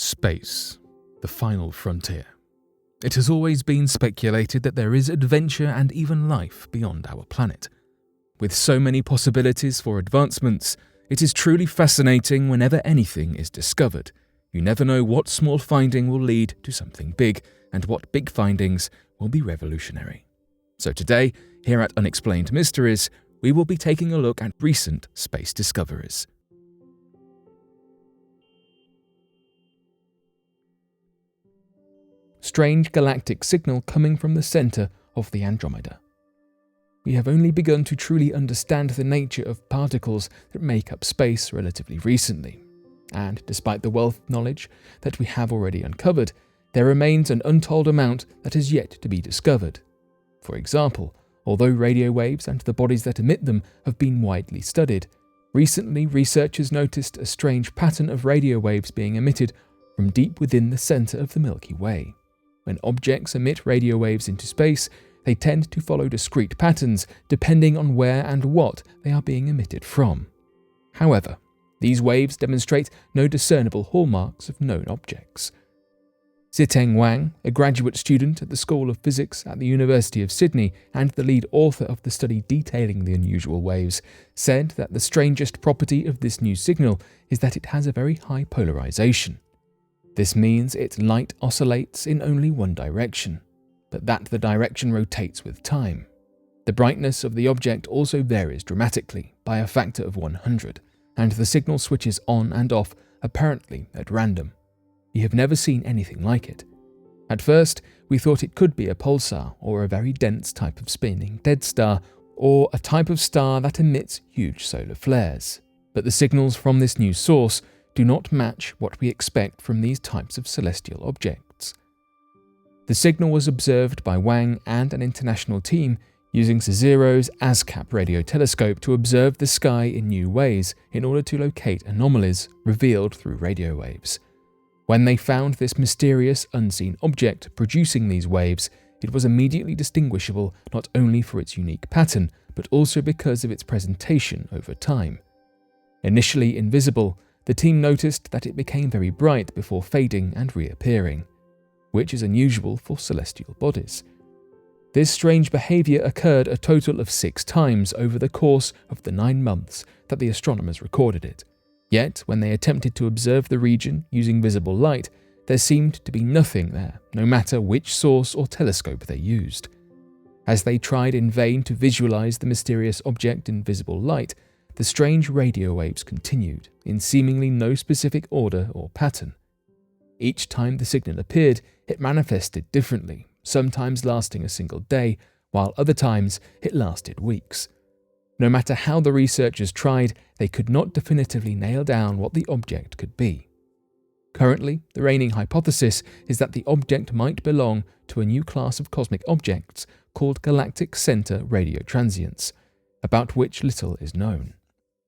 Space, the final frontier. It has always been speculated that there is adventure and even life beyond our planet. With so many possibilities for advancements, it is truly fascinating whenever anything is discovered. You never know what small finding will lead to something big, and what big findings will be revolutionary. So today, here at Unexplained Mysteries, we will be taking a look at recent space discoveries. Strange galactic signal coming from the centre of the Andromeda. We have only begun to truly understand the nature of particles that make up space relatively recently, and despite the wealth of knowledge that we have already uncovered, there remains an untold amount that is yet to be discovered. For example, although radio waves and the bodies that emit them have been widely studied, recently researchers noticed a strange pattern of radio waves being emitted from deep within the centre of the Milky Way. When objects emit radio waves into space, they tend to follow discrete patterns depending on where and what they are being emitted from. However, these waves demonstrate no discernible hallmarks of known objects. Ziteng Wang, a graduate student at the School of Physics at the University of Sydney and the lead author of the study detailing the unusual waves, said that the strangest property of this new signal is that it has a very high polarization. This means its light oscillates in only one direction, but that the direction rotates with time. The brightness of the object also varies dramatically by a factor of 100, and the signal switches on and off apparently at random. We have never seen anything like it. At first, we thought it could be a pulsar or a very dense type of spinning dead star, or a type of star that emits huge solar flares. But the signals from this new source do not match what we expect from these types of celestial objects. The signal was observed by Wang and an international team using CSIRO's ASCAP radio telescope to observe the sky in new ways in order to locate anomalies revealed through radio waves. When they found this mysterious unseen object producing these waves, it was immediately distinguishable not only for its unique pattern, but also because of its presentation over time. Initially invisible, the team noticed that it became very bright before fading and reappearing, which is unusual for celestial bodies. This strange behaviour occurred a total of 6 times over the course of the 9 months that the astronomers recorded it. Yet, when they attempted to observe the region using visible light, there seemed to be nothing there, no matter which source or telescope they used. As they tried in vain to visualize the mysterious object in visible light, the strange radio waves continued, in seemingly no specific order or pattern. Each time the signal appeared, it manifested differently, sometimes lasting a single day, while other times it lasted weeks. No matter how the researchers tried, they could not definitively nail down what the object could be. Currently, the reigning hypothesis is that the object might belong to a new class of cosmic objects called galactic center radio transients, about which little is known.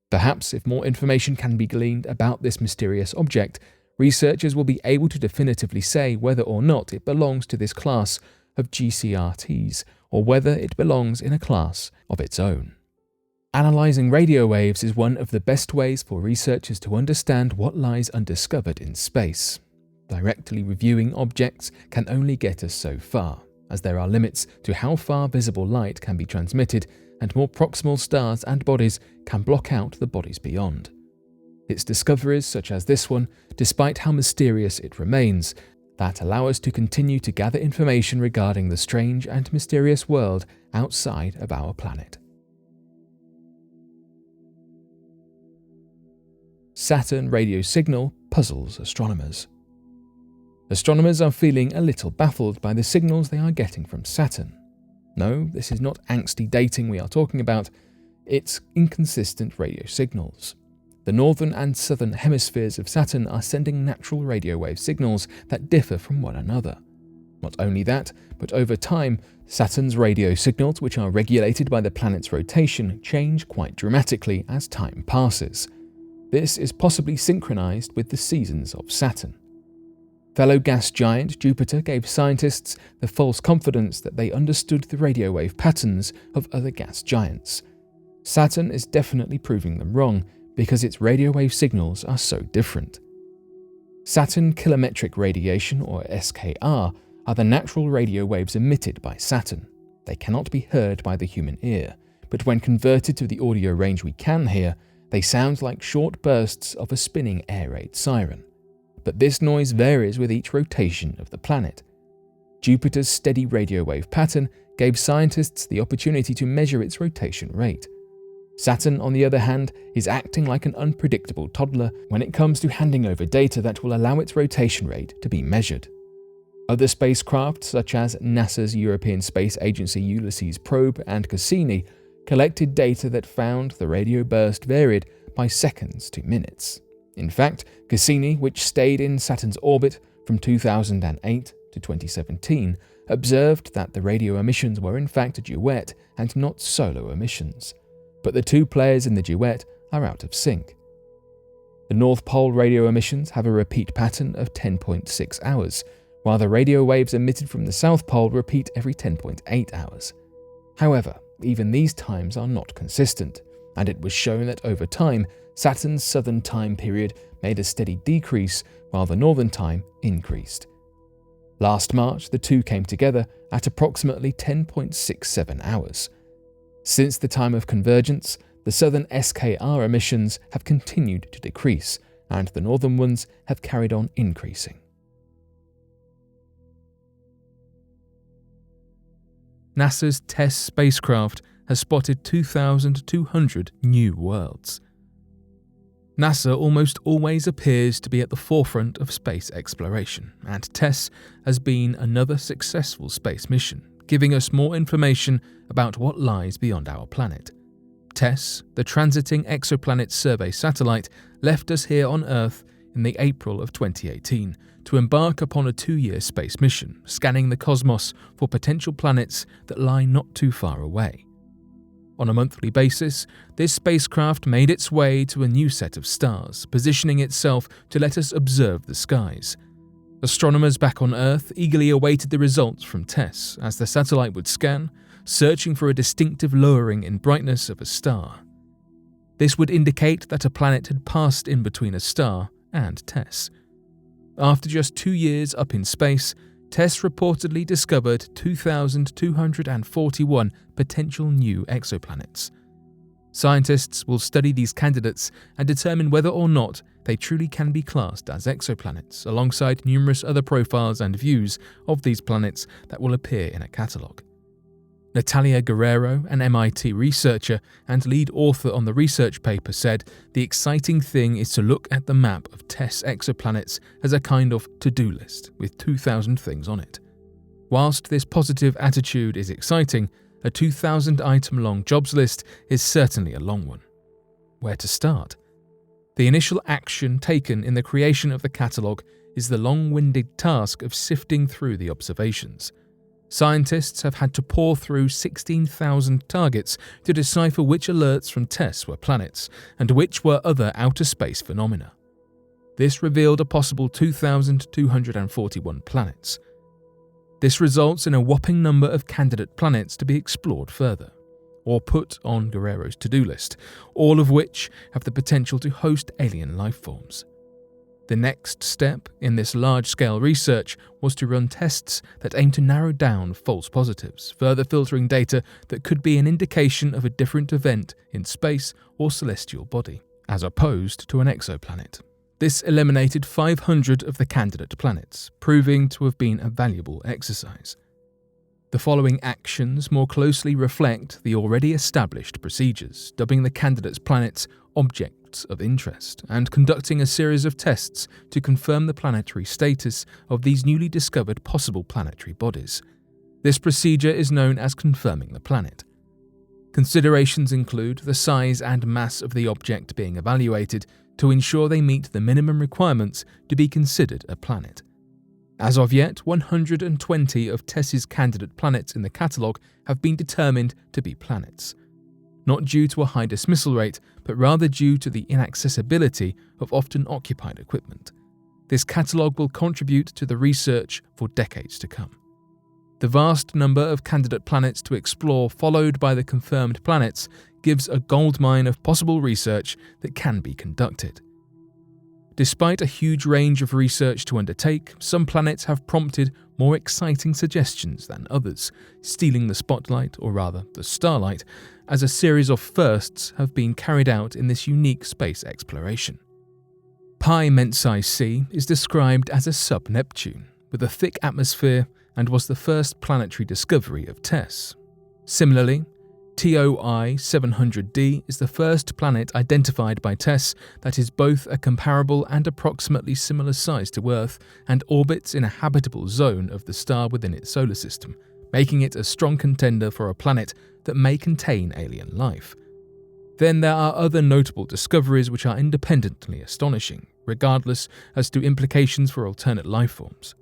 Perhaps if more information can be gleaned about this mysterious object, researchers will be able to definitively say whether or not it belongs to this class of GCRTs, or whether it belongs in a class of its own. Analyzing radio waves is one of the best ways for researchers to understand what lies undiscovered in space. Directly reviewing objects can only get us so far, as there are limits to how far visible light can be transmitted, and more proximal stars and bodies can block out the bodies beyond. It's discoveries such as this one, despite how mysterious it remains, that allow us to continue to gather information regarding the strange and mysterious world outside of our planet. Saturn radio signal puzzles astronomers. Astronomers are feeling a little baffled by the signals they are getting from Saturn. No, this is not angsty dating we are talking about, it's inconsistent radio signals. The northern and southern hemispheres of Saturn are sending natural radio wave signals that differ from one another. Not only that, but over time, Saturn's radio signals, which are regulated by the planet's rotation, change quite dramatically as time passes. This is possibly synchronized with the seasons of Saturn. Fellow gas giant Jupiter gave scientists the false confidence that they understood the radio wave patterns of other gas giants. Saturn is definitely proving them wrong because its radio wave signals are so different. Saturn kilometric radiation, or SKR, are the natural radio waves emitted by Saturn. They cannot be heard by the human ear, but when converted to the audio range we can hear, they sound like short bursts of a spinning air raid siren. But this noise varies with each rotation of the planet. Jupiter's steady radio wave pattern gave scientists the opportunity to measure its rotation rate. Saturn, on the other hand, is acting like an unpredictable toddler when it comes to handing over data that will allow its rotation rate to be measured. Other spacecraft, such as NASA's European Space Agency Ulysses probe and Cassini, collected data that found the radio burst varied by seconds to minutes. In fact, Cassini, which stayed in Saturn's orbit from 2008 to 2017, observed that the radio emissions were in fact a duet and not solo emissions. But the two players in the duet are out of sync. The North Pole radio emissions have a repeat pattern of 10.6 hours, while the radio waves emitted from the South Pole repeat every 10.8 hours. However, even these times are not consistent, and it was shown that over time, Saturn's southern time period made a steady decrease while the northern time increased. Last March, the two came together at approximately 10.67 hours. Since the time of convergence, the southern SKR emissions have continued to decrease, and the northern ones have carried on increasing. NASA's Tess spacecraft has spotted 2,200 new worlds. NASA almost always appears to be at the forefront of space exploration, and Tess has been another successful space mission, giving us more information about what lies beyond our planet. Tess, the transiting exoplanet survey satellite, left us here on Earth in the April of 2018 to embark upon a 2-year space mission, scanning the cosmos for potential planets that lie not too far away. On a monthly basis, this spacecraft made its way to a new set of stars, positioning itself to let us observe the skies. Astronomers back on Earth eagerly awaited the results from Tess as the satellite would scan, searching for a distinctive lowering in brightness of a star. This would indicate that a planet had passed in between a star and Tess. After just 2 years up in space, Tess reportedly discovered 2,241 potential new exoplanets. Scientists will study these candidates and determine whether or not they truly can be classed as exoplanets, alongside numerous other profiles and views of these planets that will appear in a catalogue. Natalia Guerrero, an MIT researcher and lead author on the research paper, said the exciting thing is to look at the map of Tess exoplanets as a kind of to-do list with 2,000 things on it. Whilst this positive attitude is exciting, a 2,000-item-long jobs list is certainly a long one. Where to start? The initial action taken in the creation of the catalogue is the long-winded task of sifting through the observations. Scientists have had to pore through 16,000 targets to decipher which alerts from Tess were planets and which were other outer space phenomena. This revealed a possible 2,241 planets. This results in a whopping number of candidate planets to be explored further, or put on Guerrero's to-do list, all of which have the potential to host alien life forms. The next step in this large-scale research was to run tests that aim to narrow down false positives, further filtering data that could be an indication of a different event in space or celestial body, as opposed to an exoplanet. This eliminated 500 of the candidate planets, proving to have been a valuable exercise. The following actions more closely reflect the already established procedures, dubbing the candidates' planets objects of interest and conducting a series of tests to confirm the planetary status of these newly discovered possible planetary bodies. This procedure is known as confirming the planet. Considerations include the size and mass of the object being evaluated to ensure they meet the minimum requirements to be considered a planet. As of yet, 120 of Tess's candidate planets in the catalogue have been determined to be planets, not due to a high dismissal rate, but rather due to the inaccessibility of often occupied equipment. This catalogue will contribute to the research for decades to come. The vast number of candidate planets to explore, followed by the confirmed planets, gives a goldmine of possible research that can be conducted. Despite a huge range of research to undertake, some planets have prompted more exciting suggestions than others, stealing the spotlight, or rather the starlight, as a series of firsts have been carried out in this unique space exploration. Pi Mensae C is described as a sub-Neptune, with a thick atmosphere, and was the first planetary discovery of Tess. Similarly, TOI 700d is the first planet identified by Tess that is both a comparable and approximately similar size to Earth and orbits in a habitable zone of the star within its solar system, making it a strong contender for a planet that may contain alien life. Then there are other notable discoveries which are independently astonishing, regardless as to implications for alternate life forms.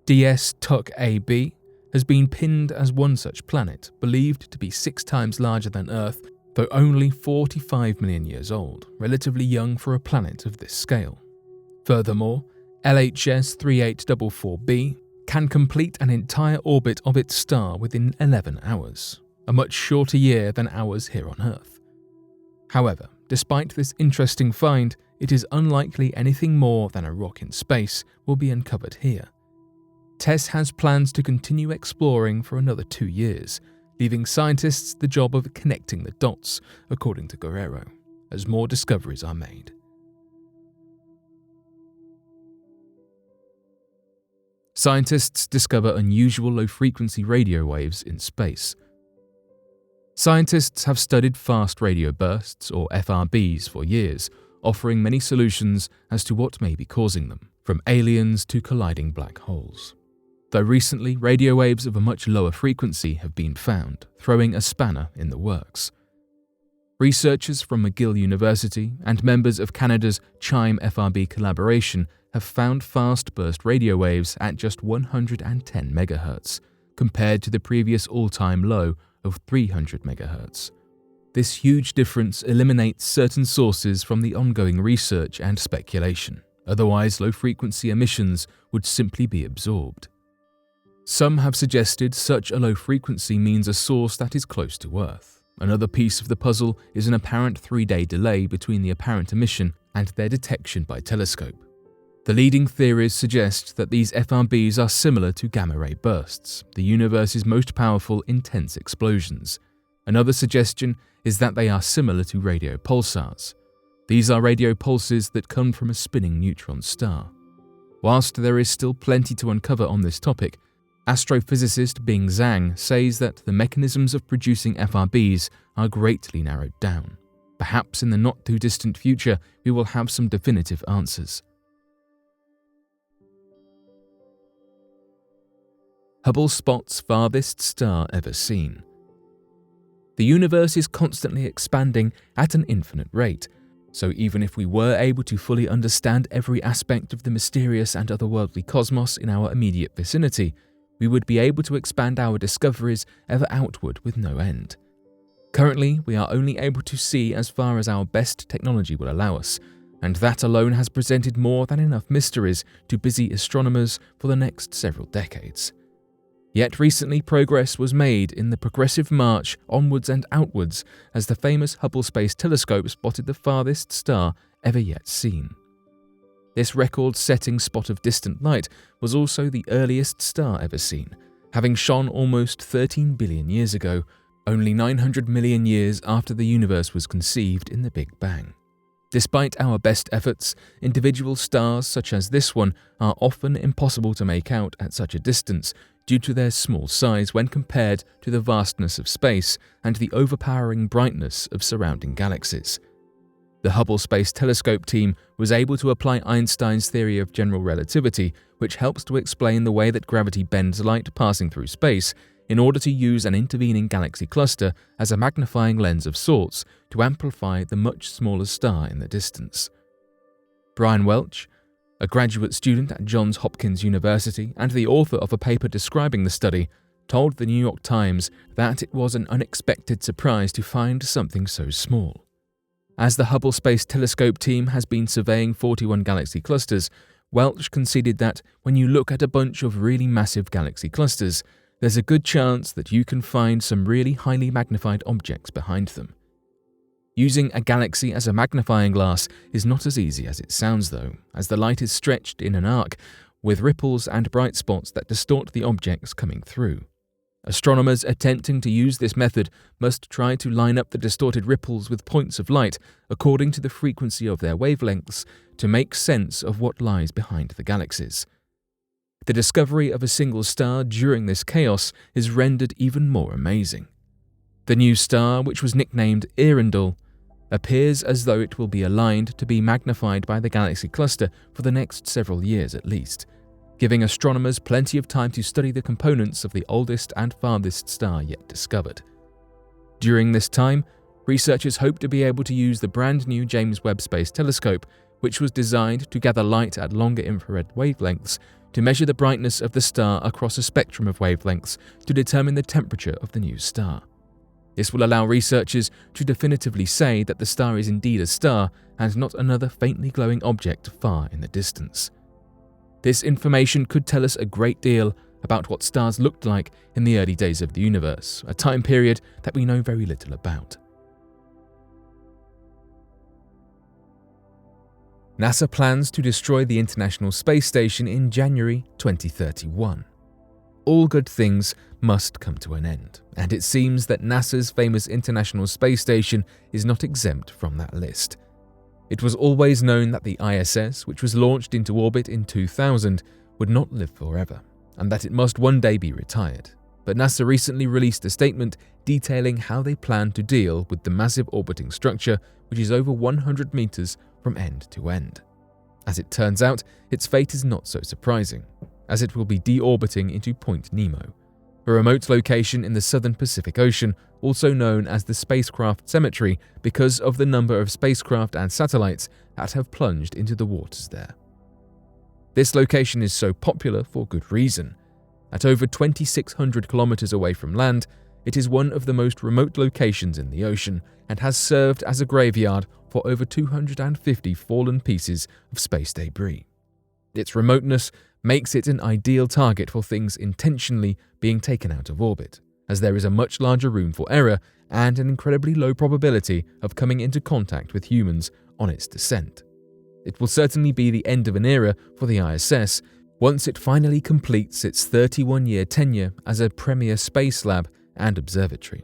DS Tuc AB has been pinned as one such planet, believed to be 6 times larger than Earth, though only 45 million years old, relatively young for a planet of this scale. Furthermore, LHS 3844b can complete an entire orbit of its star within 11 hours, a much shorter year than ours here on Earth. However, despite this interesting find, it is unlikely anything more than a rock in space will be uncovered here. Tess has plans to continue exploring for another 2 years, leaving scientists the job of connecting the dots, according to Guerrero, as more discoveries are made. Scientists discover unusual low-frequency radio waves in space. Scientists have studied fast radio bursts, or FRBs, for years, offering many solutions as to what may be causing them, from aliens to colliding black holes. Though recently, radio waves of a much lower frequency have been found, throwing a spanner in the works. Researchers from McGill University and members of Canada's CHIME FRB collaboration have found fast burst radio waves at just 110 MHz, compared to the previous all-time low of 300 MHz. This huge difference eliminates certain sources from the ongoing research and speculation, otherwise low-frequency emissions would simply be absorbed. Some have suggested such a low frequency means a source that is close to Earth. Another piece of the puzzle is an apparent 3-day delay between the apparent emission and their detection by telescope. The leading theories suggest that these FRBs are similar to gamma-ray bursts, the universe's most powerful intense explosions. Another suggestion is that they are similar to radio pulsars. These are radio pulses that come from a spinning neutron star. Whilst there is still plenty to uncover on this topic, astrophysicist Bing Zhang says that the mechanisms of producing FRBs are greatly narrowed down. Perhaps in the not-too-distant future we will have some definitive answers. Hubble spots farthest star ever seen. The universe is constantly expanding at an infinite rate, so even if we were able to fully understand every aspect of the mysterious and otherworldly cosmos in our immediate vicinity, we would be able to expand our discoveries ever outward with no end. Currently, we are only able to see as far as our best technology will allow us, and that alone has presented more than enough mysteries to busy astronomers for the next several decades. Yet recently progress was made in the progressive march onwards and outwards as the famous Hubble Space Telescope spotted the farthest star ever yet seen. This record-setting spot of distant light was also the earliest star ever seen, having shone almost 13 billion years ago, only 900 million years after the universe was conceived in the Big Bang. Despite our best efforts, individual stars such as this one are often impossible to make out at such a distance due to their small size when compared to the vastness of space and the overpowering brightness of surrounding galaxies. The Hubble Space Telescope team was able to apply Einstein's theory of general relativity, which helps to explain the way that gravity bends light passing through space, in order to use an intervening galaxy cluster as a magnifying lens of sorts to amplify the much smaller star in the distance. Brian Welch, a graduate student at Johns Hopkins University and the author of a paper describing the study, told the New York Times that it was an unexpected surprise to find something so small. As the Hubble Space Telescope team has been surveying 41 galaxy clusters, Welch conceded that when you look at a bunch of really massive galaxy clusters, there's a good chance that you can find some really highly magnified objects behind them. Using a galaxy as a magnifying glass is not as easy as it sounds though, as the light is stretched in an arc, with ripples and bright spots that distort the objects coming through. Astronomers attempting to use this method must try to line up the distorted ripples with points of light according to the frequency of their wavelengths to make sense of what lies behind the galaxies. The discovery of a single star during this chaos is rendered even more amazing. The new star, which was nicknamed Earendel, appears as though it will be aligned to be magnified by the galaxy cluster for the next several years at least, giving astronomers plenty of time to study the components of the oldest and farthest star yet discovered. During this time, researchers hope to be able to use the brand new James Webb Space Telescope, which was designed to gather light at longer infrared wavelengths, to measure the brightness of the star across a spectrum of wavelengths to determine the temperature of the new star. This will allow researchers to definitively say that the star is indeed a star and not another faintly glowing object far in the distance. This information could tell us a great deal about what stars looked like in the early days of the universe, a time period that we know very little about. NASA plans to destroy the International Space Station in January 2031. All good things must come to an end, and it seems that NASA's famous International Space Station is not exempt from that list. It was always known that the ISS, which was launched into orbit in 2000, would not live forever, and that it must one day be retired. But NASA recently released a statement detailing how they plan to deal with the massive orbiting structure, which is over 100 meters from end to end. As it turns out, its fate is not so surprising, as it will be deorbiting into Point Nemo, a remote location in the southern Pacific Ocean, also known as the Spacecraft Cemetery because of the number of spacecraft and satellites that have plunged into the waters there. This location is so popular for good reason. At over 2,600 kilometers away from land, it is one of the most remote locations in the ocean and has served as a graveyard for over 250 fallen pieces of space debris. Its remoteness makes it an ideal target for things intentionally being taken out of orbit, as there is a much larger room for error and an incredibly low probability of coming into contact with humans on its descent. It will certainly be the end of an era for the ISS once it finally completes its 31-year tenure as a premier space lab and observatory.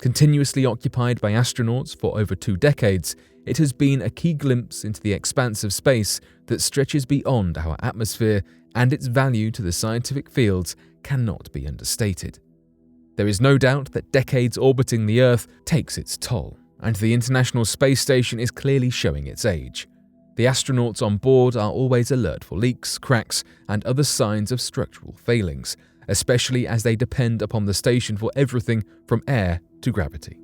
Continuously occupied by astronauts for over 2 decades, it has been a key glimpse into the expanse of space that stretches beyond our atmosphere, and its value to the scientific fields cannot be understated. There is no doubt that decades orbiting the Earth takes its toll, and the International Space Station is clearly showing its age. The astronauts on board are always alert for leaks, cracks, and other signs of structural failings, especially as they depend upon the station for everything from air to gravity.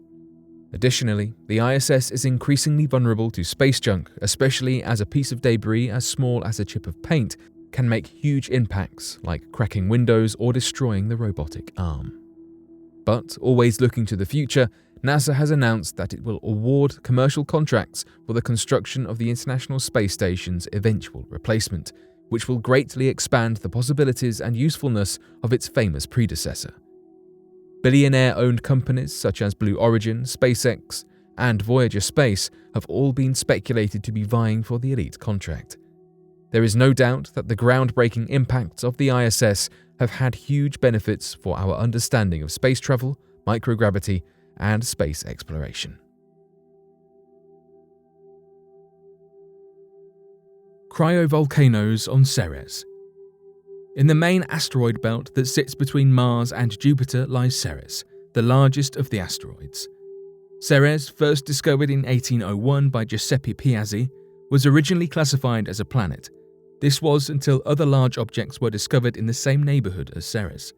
Additionally, the ISS is increasingly vulnerable to space junk, especially as a piece of debris as small as a chip of paint can make huge impacts, like cracking windows or destroying the robotic arm. But, always looking to the future, NASA has announced that it will award commercial contracts for the construction of the International Space Station's eventual replacement, which will greatly expand the possibilities and usefulness of its famous predecessor. Billionaire-owned companies such as Blue Origin, SpaceX, and Voyager Space have all been speculated to be vying for the elite contract. There is no doubt that the groundbreaking impacts of the ISS have had huge benefits for our understanding of space travel, microgravity, and space exploration. Cryovolcanoes on Ceres. In the main asteroid belt that sits between Mars and Jupiter lies Ceres, the largest of the asteroids. Ceres, first discovered in 1801 by Giuseppe Piazzi, was originally classified as a planet. This was until other large objects were discovered in the same neighborhood as Ceres.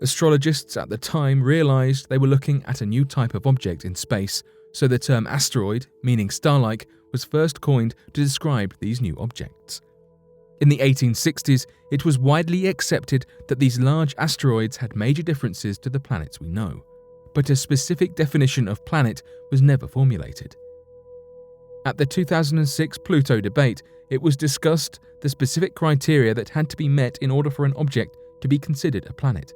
Astrologists at the time realized they were looking at a new type of object in space, so the term asteroid, meaning star-like, was first coined to describe these new objects. In the 1860s, it was widely accepted that these large asteroids had major differences to the planets we know, but a specific definition of planet was never formulated. At the 2006 Pluto debate, it was discussed the specific criteria that had to be met in order for an object to be considered a planet.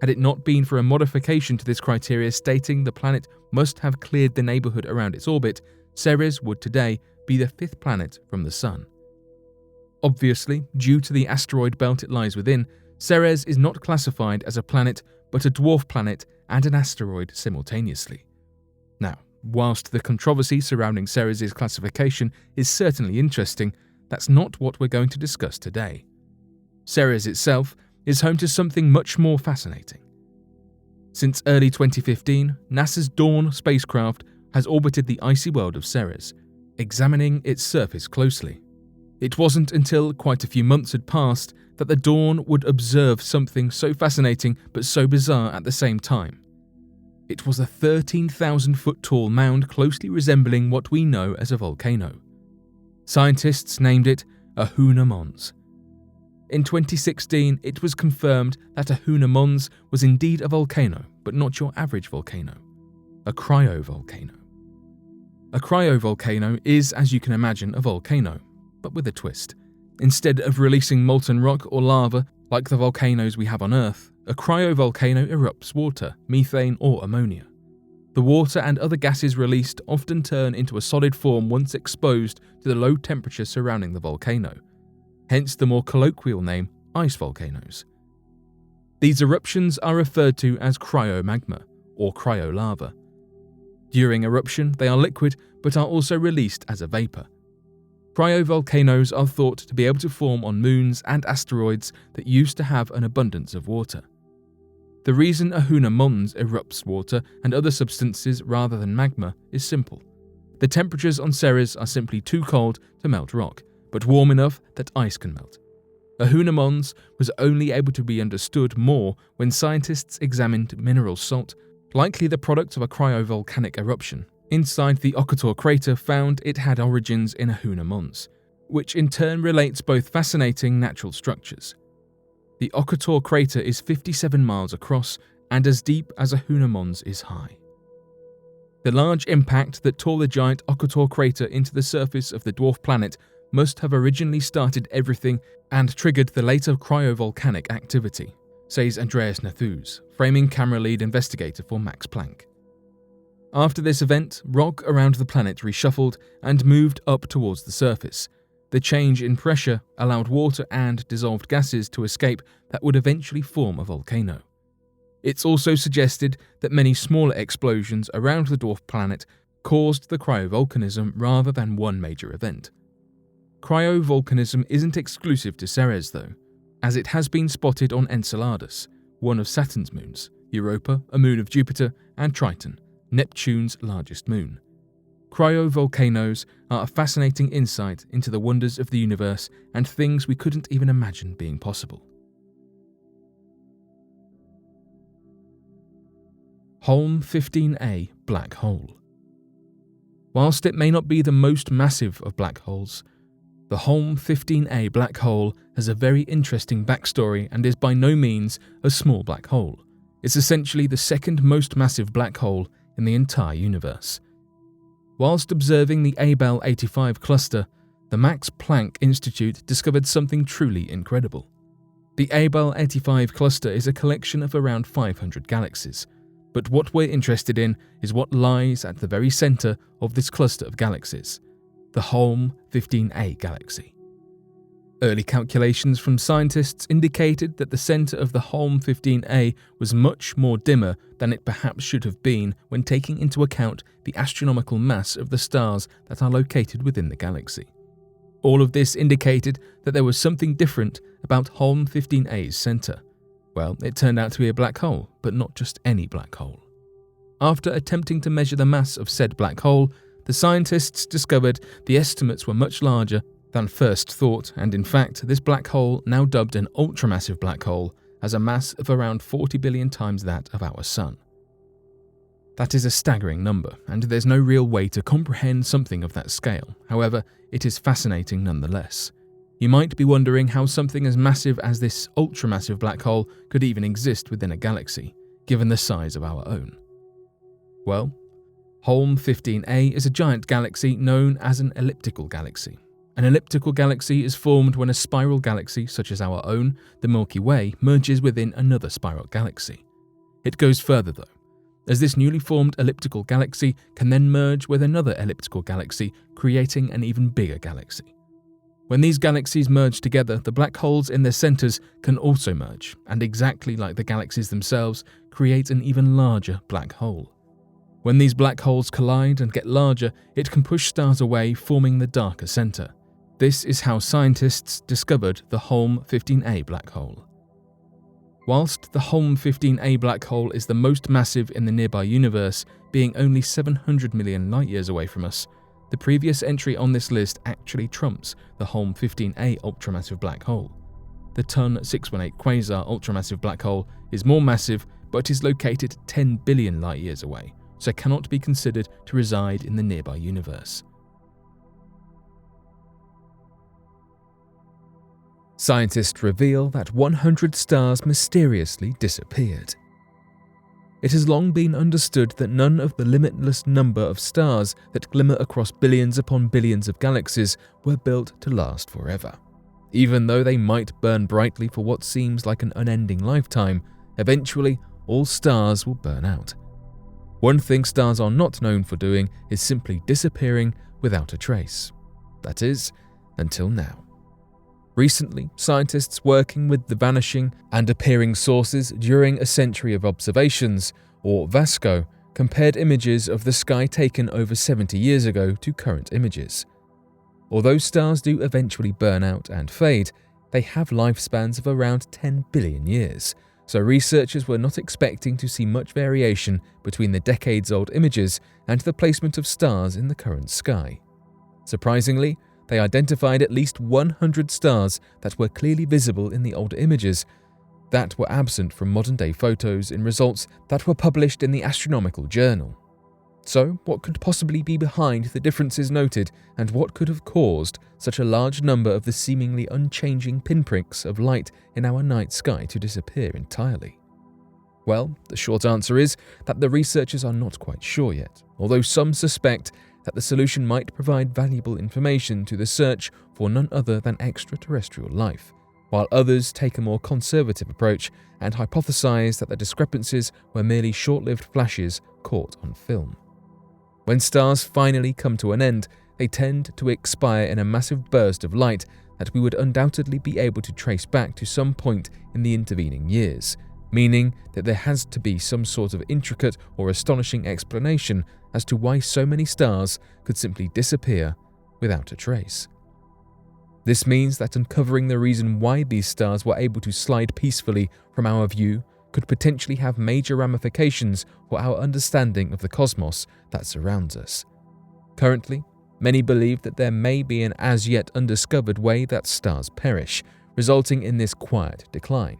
Had it not been for a modification to this criteria stating the planet must have cleared the neighbourhood around its orbit, Ceres would today be the 5th planet from the Sun. Obviously, due to the asteroid belt it lies within, Ceres is not classified as a planet but a dwarf planet and an asteroid simultaneously. Now, whilst the controversy surrounding Ceres' classification is certainly interesting, that's not what we're going to discuss today. Ceres itself is home to something much more fascinating. Since early 2015, NASA's Dawn spacecraft has orbited the icy world of Ceres, examining its surface closely. It wasn't until quite a few months had passed that the Dawn would observe something so fascinating but so bizarre at the same time. It was a 13,000-foot tall mound closely resembling what we know as a volcano. Scientists named it Ahuna Mons. In 2016, it was confirmed that Ahuna Mons was indeed a volcano, but not your average volcano, a cryovolcano. A cryovolcano is, as you can imagine, a volcano, but with a twist. Instead of releasing molten rock or lava like the volcanoes we have on Earth, a cryovolcano erupts water, methane or ammonia. The water and other gases released often turn into a solid form once exposed to the low temperature surrounding the volcano, hence the more colloquial name ice volcanoes. These eruptions are referred to as cryomagma or cryolava. During eruption, they are liquid but are also released as a vapor. Cryovolcanoes are thought to be able to form on moons and asteroids that used to have an abundance of water. The reason Ahuna Mons erupts water and other substances rather than magma is simple. The temperatures on Ceres are simply too cold to melt rock, but warm enough that ice can melt. Ahuna Mons was only able to be understood more when scientists examined mineral salt, likely the product of a cryovolcanic eruption, inside the Okator crater found it had origins in Ahuna Mons, which in turn relates both fascinating natural structures. The Okator crater is 57 miles across and as deep as Ahuna Mons is high. The large impact that tore the giant Okator crater into the surface of the dwarf planet must have originally started everything and triggered the later cryovolcanic activity, says Andreas Nathus, framing camera lead investigator for Max Planck. After this event, rock around the planet reshuffled and moved up towards the surface. The change in pressure allowed water and dissolved gases to escape that would eventually form a volcano. It's also suggested that many smaller explosions around the dwarf planet caused the cryovolcanism rather than one major event. Cryovolcanism isn't exclusive to Ceres though, as it has been spotted on Enceladus, one of Saturn's moons, Europa, a moon of Jupiter, and Triton, Neptune's largest moon. Cryovolcanoes are a fascinating insight into the wonders of the universe and things we couldn't even imagine being possible. Holm 15A Black Hole. Whilst it may not be the most massive of black holes, the Holm 15A black hole has a very interesting backstory and is by no means a small black hole. It's essentially the second most massive black hole in the entire universe. Whilst observing the Abell 85 cluster, the Max Planck Institute discovered something truly incredible. The Abell 85 cluster is a collection of around 500 galaxies, but what we're interested in is what lies at the very centre of this cluster of galaxies, the Holm 15A galaxy. Early calculations from scientists indicated that the centre of the Holm 15A was much more dimmer than it perhaps should have been when taking into account the astronomical mass of the stars that are located within the galaxy. All of this indicated that there was something different about Holm 15A's centre. Well, it turned out to be a black hole, but not just any black hole. After attempting to measure the mass of said black hole, the scientists discovered the estimates were much larger than first thought, and in fact, this black hole, now dubbed an ultramassive black hole, has a mass of around 40 billion times that of our Sun. That is a staggering number, and there's no real way to comprehend something of that scale. However, it is fascinating nonetheless. You might be wondering how something as massive as this ultramassive black hole could even exist within a galaxy, given the size of our own. Well, Holm 15A is a giant galaxy known as an elliptical galaxy. An elliptical galaxy is formed when a spiral galaxy, such as our own, the Milky Way, merges within another spiral galaxy. It goes further though, as this newly formed elliptical galaxy can then merge with another elliptical galaxy, creating an even bigger galaxy. When these galaxies merge together, the black holes in their centers can also merge, and exactly like the galaxies themselves, create an even larger black hole. When these black holes collide and get larger, it can push stars away, forming the darker center. This is how scientists discovered the Holm 15A black hole. Whilst the Holm 15A black hole is the most massive in the nearby universe, being only 700 million light-years away from us, the previous entry on this list actually trumps the Holm 15A ultramassive black hole. The TON 618 quasar ultramassive black hole is more massive, but is located 10 billion light-years away, so cannot be considered to reside in the nearby universe. Scientists reveal that 100 stars mysteriously disappeared. It has long been understood that none of the limitless number of stars that glimmer across billions upon billions of galaxies were built to last forever. Even though they might burn brightly for what seems like an unending lifetime, eventually all stars will burn out. One thing stars are not known for doing is simply disappearing without a trace. That is, until now. Recently, scientists working with the vanishing and appearing sources during a century of observations, or VASCO, compared images of the sky taken over 70 years ago to current images. Although stars do eventually burn out and fade, they have lifespans of around 10 billion years, so researchers were not expecting to see much variation between the decades-old images and the placement of stars in the current sky. Surprisingly, they identified at least 100 stars that were clearly visible in the older images that were absent from modern-day photos in results that were published in the Astronomical Journal. So, what could possibly be behind the differences noted, and what could have caused such a large number of the seemingly unchanging pinpricks of light in our night sky to disappear entirely? Well, the short answer is that the researchers are not quite sure yet, although some suspect that the solution might provide valuable information to the search for none other than extraterrestrial life, while others take a more conservative approach and hypothesize that the discrepancies were merely short-lived flashes caught on film. When stars finally come to an end, they tend to expire in a massive burst of light that we would undoubtedly be able to trace back to some point in the intervening years, meaning that there has to be some sort of intricate or astonishing explanation as to why so many stars could simply disappear without a trace. This means that uncovering the reason why these stars were able to slide peacefully from our view could potentially have major ramifications for our understanding of the cosmos that surrounds us. Currently, many believe that there may be an as yet undiscovered way that stars perish, resulting in this quiet decline.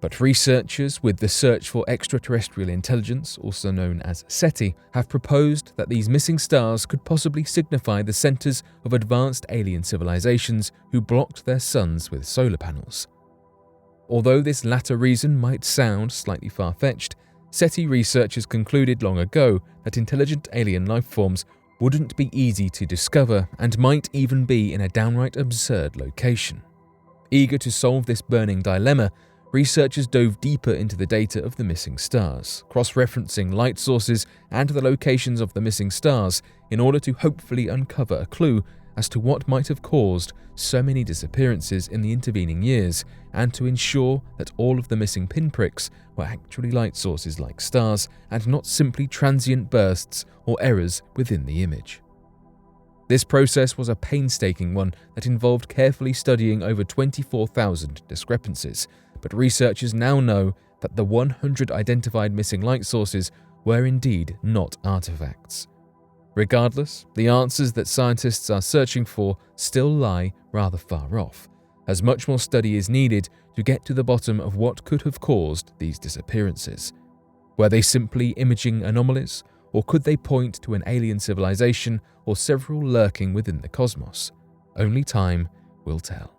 But researchers with the Search for Extraterrestrial Intelligence, also known as SETI, have proposed that these missing stars could possibly signify the centers of advanced alien civilizations who blocked their suns with solar panels. Although this latter reason might sound slightly far-fetched, SETI researchers concluded long ago that intelligent alien life forms wouldn't be easy to discover and might even be in a downright absurd location. Eager to solve this burning dilemma, researchers dove deeper into the data of the missing stars, cross-referencing light sources and the locations of the missing stars in order to hopefully uncover a clue as to what might have caused so many disappearances in the intervening years, and to ensure that all of the missing pinpricks were actually light sources like stars and not simply transient bursts or errors within the image. This process was a painstaking one that involved carefully studying over 24,000 discrepancies, but researchers now know that the 100 identified missing light sources were indeed not artifacts. Regardless, the answers that scientists are searching for still lie rather far off, as much more study is needed to get to the bottom of what could have caused these disappearances. Were they simply imaging anomalies, or could they point to an alien civilization or several lurking within the cosmos? Only time will tell.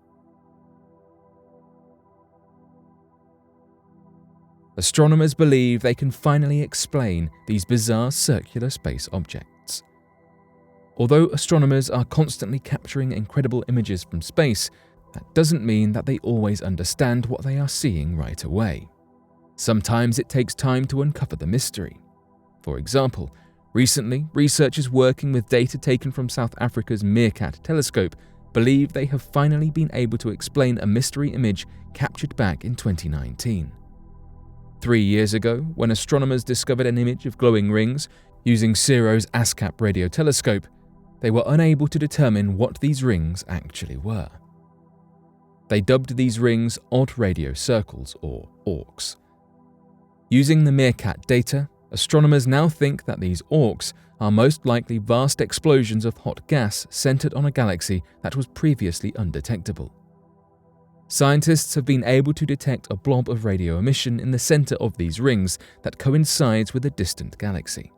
Astronomers believe they can finally explain these bizarre circular space objects. Although astronomers are constantly capturing incredible images from space, that doesn't mean that they always understand what they are seeing right away. Sometimes it takes time to uncover the mystery. For example, recently, researchers working with data taken from South Africa's Meerkat telescope believe they have finally been able to explain a mystery image captured back in 2019. 3 years ago, when astronomers discovered an image of glowing rings using CERO's ASCAP radio telescope, they were unable to determine what these rings actually were. They dubbed these rings odd radio circles, or AURCs. Using the Meerkat data, astronomers now think that these AURCs are most likely vast explosions of hot gas centered on a galaxy that was previously undetectable. Scientists have been able to detect a blob of radio emission in the center of these rings that coincides with a distant galaxy.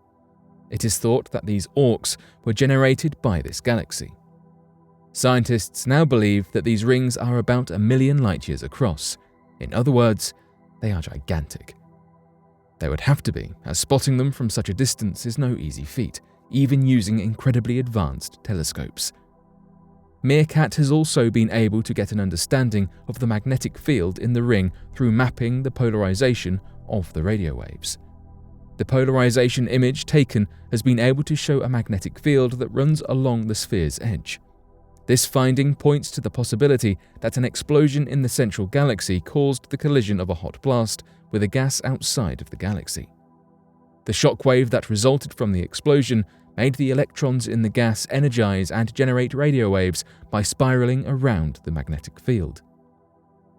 It is thought that these AURCs were generated by this galaxy. Scientists now believe that these rings are about 1 million light-years across. In other words, they are gigantic. They would have to be, as spotting them from such a distance is no easy feat, even using incredibly advanced telescopes. Meerkat has also been able to get an understanding of the magnetic field in the ring through mapping the polarization of the radio waves. The polarization image taken has been able to show a magnetic field that runs along the sphere's edge. This finding points to the possibility that an explosion in the central galaxy caused the collision of a hot blast with a gas outside of the galaxy. The shockwave that resulted from the explosion made the electrons in the gas energize and generate radio waves by spiraling around the magnetic field.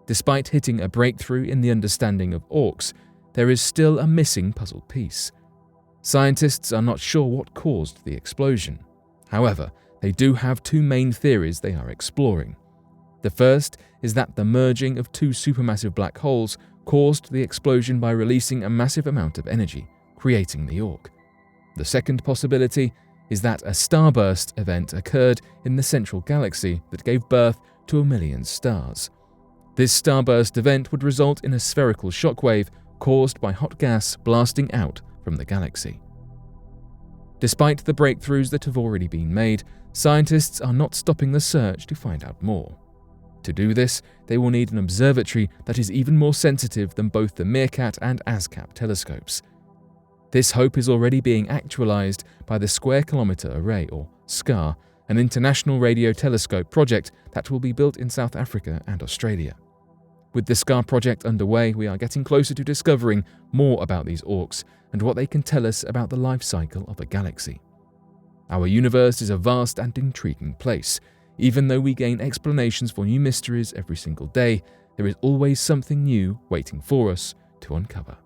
Despite hitting a breakthrough in the understanding of AURCs, there is still a missing puzzle piece. Scientists are not sure what caused the explosion. However, they do have 2 main theories they are exploring. The first is that the merging of 2 supermassive black holes caused the explosion by releasing a massive amount of energy, creating the AURC. The second possibility is that a starburst event occurred in the central galaxy that gave birth to 1 million stars. This starburst event would result in a spherical shockwave caused by hot gas blasting out from the galaxy. Despite the breakthroughs that have already been made, scientists are not stopping the search to find out more. To do this, they will need an observatory that is even more sensitive than both the Meerkat and ASCAP telescopes. This hope is already being actualized by the Square Kilometre Array, or SCAR, an international radio telescope project that will be built in South Africa and Australia. With the SCAR project underway, we are getting closer to discovering more about these AURCs and what they can tell us about the life cycle of a galaxy. Our universe is a vast and intriguing place. Even though we gain explanations for new mysteries every single day, there is always something new waiting for us to uncover.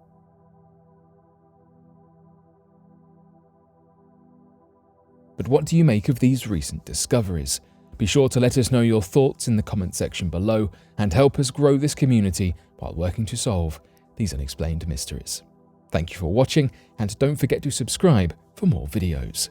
But what do you make of these recent discoveries? Be sure to let us know your thoughts in the comment section below and help us grow this community while working to solve these unexplained mysteries. Thank you for watching, and don't forget to subscribe for more videos.